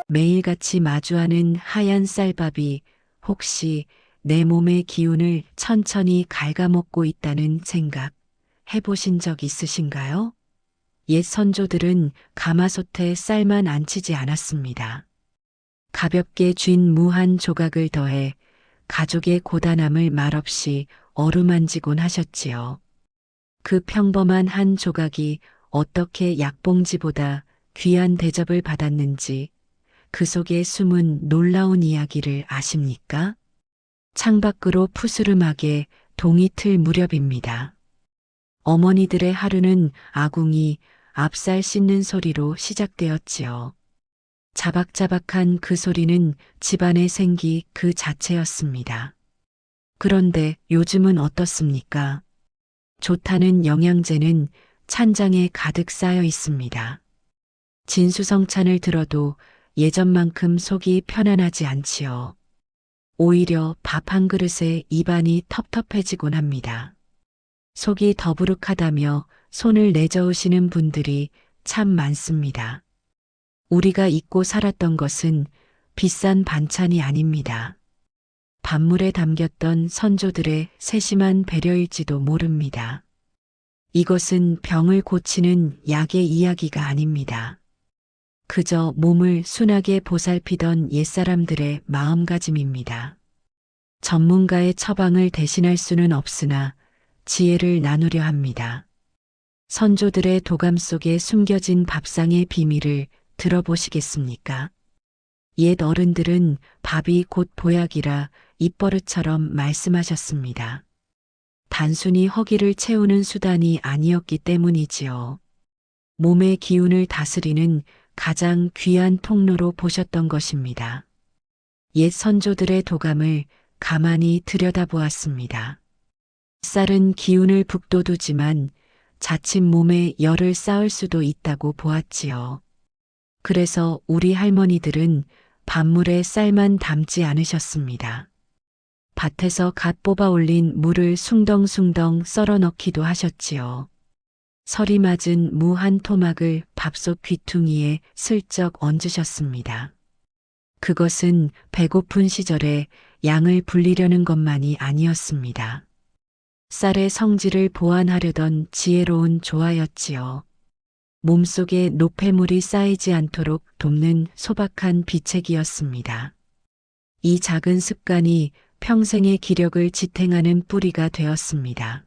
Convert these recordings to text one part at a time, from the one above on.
매일같이 마주하는 하얀 쌀밥이 혹시 내 몸의 기운을 천천히 갉아먹고 있다는 생각 해보신 적 있으신가요? 옛 선조들은 가마솥에 쌀만 안 치지 않았습니다. 가볍게 쥔 무 한 조각을 더해 가족의 고단함을 말없이 어루만지곤 하셨지요. 그 평범한 한 조각이 어떻게 약봉지보다 귀한 대접을 받았는지 그 속에 숨은 놀라운 이야기를 아십니까? 창밖으로 푸스름하게 동이 틀 무렵입니다. 어머니들의 하루는 아궁이 앞살 씻는 소리로 시작되었지요. 자박자박한 그 소리는 집안의 생기 그 자체였습니다. 그런데 요즘은 어떻습니까? 좋다는 영양제는 찬장에 가득 쌓여 있습니다. 진수성찬을 들어도 예전만큼 속이 편안하지 않지요. 오히려 밥 한 그릇에 입안이 텁텁해지곤 합니다. 속이 더부룩하다며 손을 내저으시는 분들이 참 많습니다. 우리가 잊고 살았던 것은 비싼 반찬이 아닙니다. 밥물에 담겼던 선조들의 세심한 배려일지도 모릅니다. 이것은 병을 고치는 약의 이야기가 아닙니다. 그저 몸을 순하게 보살피던 옛사람들의 마음가짐입니다. 전문가의 처방을 대신할 수는 없으나 지혜를 나누려 합니다. 선조들의 도감 속에 숨겨진 밥상의 비밀을 들어보시겠습니까? 옛 어른들은 밥이 곧 보약이라 입버릇처럼 말씀하셨습니다. 단순히 허기를 채우는 수단이 아니었기 때문이지요. 몸의 기운을 다스리는 가장 귀한 통로로 보셨던 것입니다. 옛 선조들의 도감을 가만히 들여다보았습니다. 쌀은 기운을 북돋우지만 자칫 몸에 열을 쌓을 수도 있다고 보았지요. 그래서 우리 할머니들은 밥물에 쌀만 담지 않으셨습니다. 밭에서 갓 뽑아 올린 물을 숭덩숭덩 썰어 넣기도 하셨지요. 설이 맞은 무 한 토막을 밥솥 귀퉁이에 슬쩍 얹으셨습니다. 그것은 배고픈 시절에 양을 불리려는 것만이 아니었습니다. 쌀의 성질을 보완하려던 지혜로운 조화였지요. 몸속에 노폐물이 쌓이지 않도록 돕는 소박한 비책이었습니다. 이 작은 습관이 평생의 기력을 지탱하는 뿌리가 되었습니다.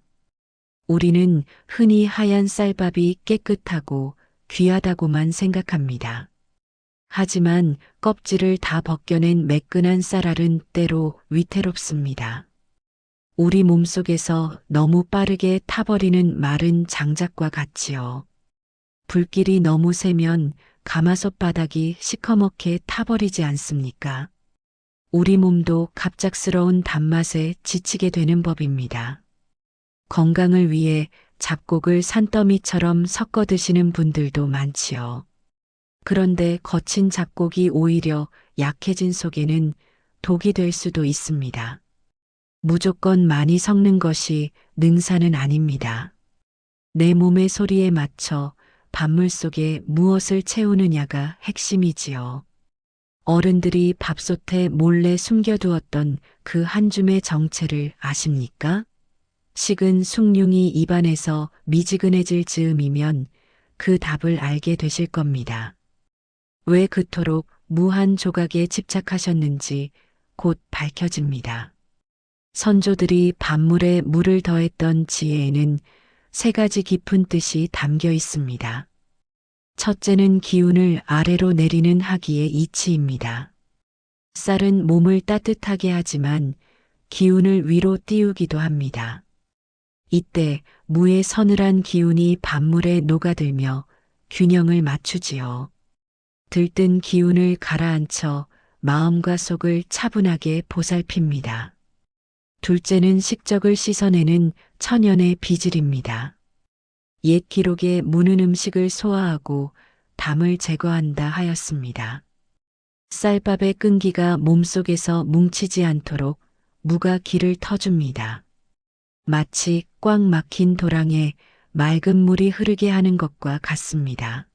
우리는 흔히 하얀 쌀밥이 깨끗하고 귀하다고만 생각합니다. 하지만 껍질을 다 벗겨낸 매끈한 쌀알은 때로 위태롭습니다. 우리 몸속에서 너무 빠르게 타버리는 마른 장작과 같지요. 불길이 너무 세면 가마솥 바닥이 시커멓게 타버리지 않습니까? 우리 몸도 갑작스러운 단맛에 지치게 되는 법입니다. 건강을 위해 잡곡을 산더미처럼 섞어 드시는 분들도 많지요. 그런데 거친 잡곡이 오히려 약해진 속에는 독이 될 수도 있습니다. 무조건 많이 섞는 것이 능사는 아닙니다. 내 몸의 소리에 맞춰 밥물 속에 무엇을 채우느냐가 핵심이지요. 어른들이 밥솥에 몰래 숨겨두었던 그 한 줌의 정체를 아십니까? 식은 숭늉이 입안에서 미지근해질 즈음이면 그 답을 알게 되실 겁니다. 왜 그토록 무 한 조각에 집착하셨는지 곧 밝혀집니다. 선조들이 밥물에 물을 더했던 지혜에는 세 가지 깊은 뜻이 담겨 있습니다. 첫째는 기운을 아래로 내리는 하기의 이치입니다. 쌀은 몸을 따뜻하게 하지만 기운을 위로 띄우기도 합니다. 이때 무의 서늘한 기운이 밥물에 녹아들며 균형을 맞추지요. 들뜬 기운을 가라앉혀 마음과 속을 차분하게 보살핍니다. 둘째는 식적을 씻어내는 천연의 비질입니다. 옛 기록에 무는 음식을 소화하고 담을 제거한다 하였습니다. 쌀밥의 끈기가 몸속에서 뭉치지 않도록 무가 길을 터줍니다. 마치 꽉 막힌 도랑에 맑은 물이 흐르게 하는 것과 같습니다.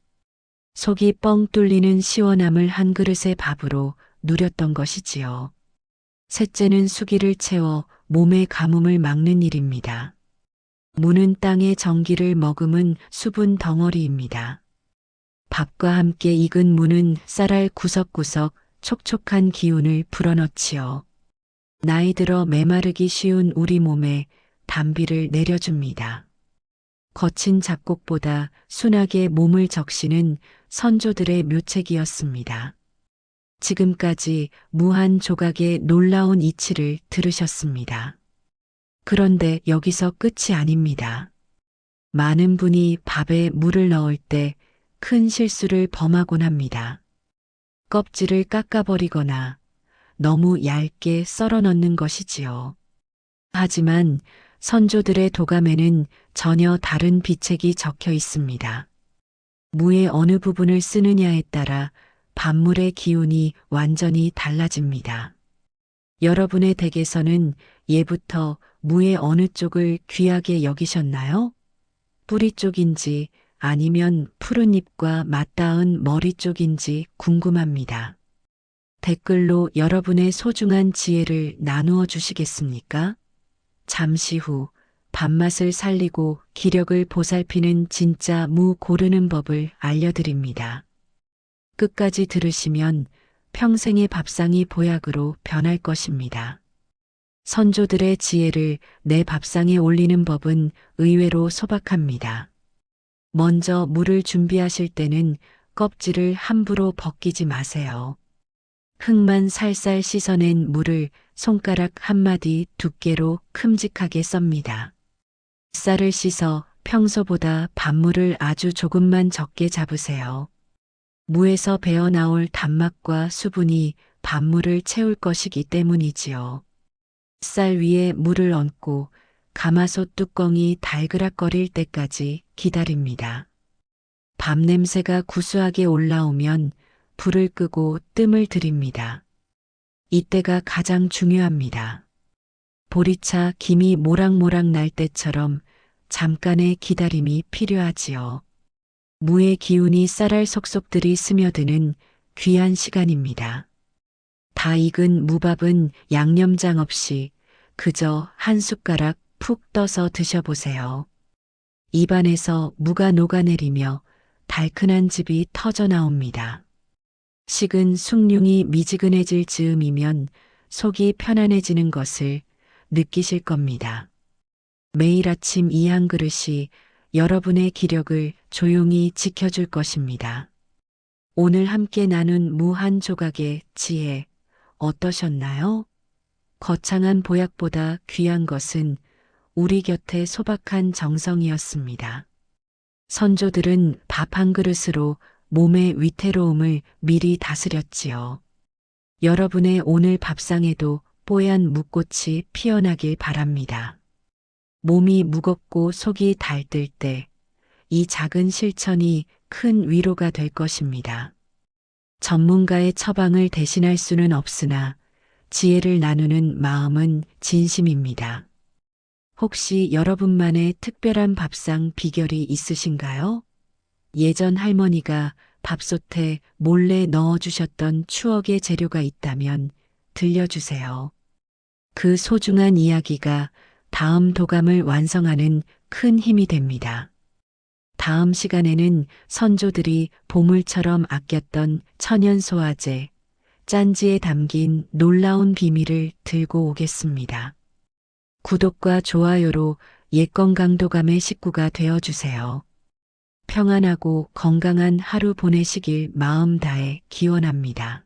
속이 뻥 뚫리는 시원함을 한 그릇의 밥으로 누렸던 것이지요. 셋째는 수기를 채워 몸의 가뭄을 막는 일입니다. 무는 땅의 정기를 머금은 수분 덩어리입니다. 밥과 함께 익은 무는 쌀알 구석구석 촉촉한 기운을 불어넣지요. 나이 들어 메마르기 쉬운 우리 몸에 단비를 내려줍니다. 거친 잡곡보다 순하게 몸을 적시는 선조들의 묘책이었습니다. 지금까지 무한 조각의 놀라운 이치를 들으셨습니다. 그런데 여기서 끝이 아닙니다. 많은 분이 밥에 물을 넣을 때 큰 실수를 범하곤 합니다. 껍질을 깎아버리거나 너무 얇게 썰어 넣는 것이지요. 하지만 선조들의 도감에는 전혀 다른 비책이 적혀 있습니다. 무의 어느 부분을 쓰느냐에 따라 밥물의 기운이 완전히 달라집니다. 여러분의 댁에서는 예부터 무의 어느 쪽을 귀하게 여기셨나요? 뿌리 쪽인지 아니면 푸른 잎과 맞닿은 머리 쪽인지 궁금합니다. 댓글로 여러분의 소중한 지혜를 나누어 주시겠습니까? 잠시 후 밥맛을 살리고 기력을 보살피는 진짜 무 고르는 법을 알려드립니다. 끝까지 들으시면 평생의 밥상이 보약으로 변할 것입니다. 선조들의 지혜를 내 밥상에 올리는 법은 의외로 소박합니다. 먼저 물을 준비하실 때는 껍질을 함부로 벗기지 마세요. 흙만 살살 씻어낸 물을 손가락 한마디 두께로 큼직하게 썹니다. 쌀을 씻어 평소보다 밥물을 아주 조금만 적게 잡으세요. 무에서 배어나올 단맛과 수분이 밥물을 채울 것이기 때문이지요. 쌀 위에 물을 얹고 가마솥 뚜껑이 달그락거릴 때까지 기다립니다. 밥 냄새가 구수하게 올라오면 불을 끄고 뜸을 들입니다. 이때가 가장 중요합니다. 보리차 김이 모락모락 날 때처럼 잠깐의 기다림이 필요하지요. 무의 기운이 쌀알 속속들이 스며드는 귀한 시간입니다. 다 익은 무밥은 양념장 없이 그저 한 숟가락 푹 떠서 드셔보세요. 입안에서 무가 녹아내리며 달큰한 즙이 터져 나옵니다. 식은 숭늉이 미지근해질 즈음이면 속이 편안해지는 것을 느끼실 겁니다. 매일 아침 이 한 그릇이 여러분의 기력을 조용히 지켜줄 것입니다. 오늘 함께 나눈 무 한 조각의 지혜 어떠셨나요? 거창한 보약보다 귀한 것은 우리 곁에 소박한 정성이었습니다. 선조들은 밥 한 그릇으로 몸의 위태로움을 미리 다스렸지요. 여러분의 오늘 밥상에도 뽀얀 무꽃이 피어나길 바랍니다. 몸이 무겁고 속이 달뜰 때 이 작은 실천이 큰 위로가 될 것입니다. 전문가의 처방을 대신할 수는 없으나 지혜를 나누는 마음은 진심입니다. 혹시 여러분만의 특별한 밥상 비결이 있으신가요? 예전 할머니가 밥솥에 몰래 넣어주셨던 추억의 재료가 있다면 들려주세요. 그 소중한 이야기가 다음 도감을 완성하는 큰 힘이 됩니다. 다음 시간에는 선조들이 보물처럼 아꼈던 천연소화제, 짠지에 담긴 놀라운 비밀을 들고 오겠습니다. 구독과 좋아요로 옛건강도감의 식구가 되어주세요. 평안하고 건강한 하루 보내시길 마음 다해 기원합니다.